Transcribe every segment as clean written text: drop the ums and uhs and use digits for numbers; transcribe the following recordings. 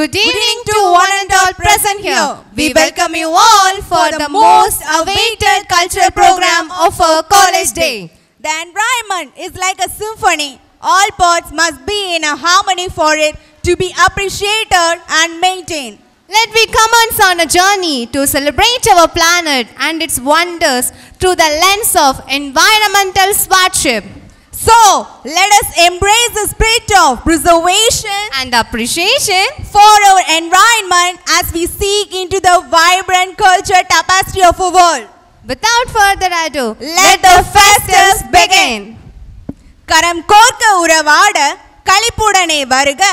Good evening to one and all present here. We welcome you all for the most awaited cultural program of our college day. The environment is like a symphony. All parts must be in a harmony for it to be appreciated and maintained. Let we commence on a journey to celebrate our planet and its wonders through the lens of environmental stewardship. So, let us embrace the spirit of preservation and appreciation for our environment as we seek into the vibrant culture tapestry of our world. Without further ado, let the festivities begin. கரம் கோர்க்க உறவாட களிப்புடனே வருக,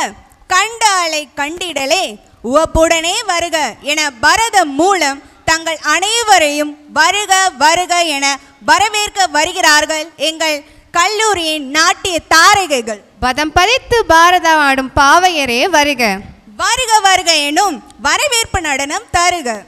கண்டாலை கண்டிடலே உவப்புடனே வருக என பரதம் மூலம் தங்கள் அனைவரையும் வருக வருக என வரவேற்க வருகிறார்கள் எங்கள் கல்லூரியின் நாட்டிய தாரகைகள். பதம் பறித்து பாரதம் ஆடும் பாவையரே வருக. வருக வருக எனும் வரவேற்பு நடனம் தருக.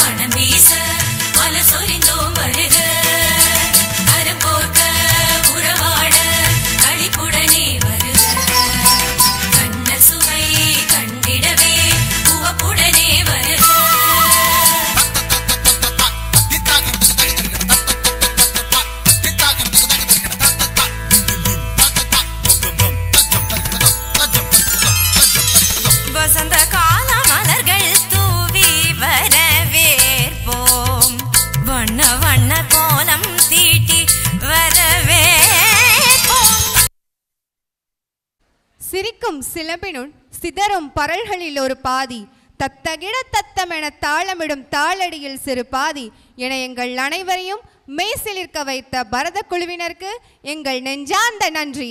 மனம் வீச சிரிக்கும் சிலம்பினுள் சிதறும் பரல்களில் ஒரு பாதி, தத்தகிட தத்தமென தாளமிடும் தாளடியில் சிறு பாதி என எங்கள் அனைவரையும் மெய்சிலிர்க்க வைத்த பரத குழுவினருக்கு எங்கள் நெஞ்சார்ந்த நன்றி.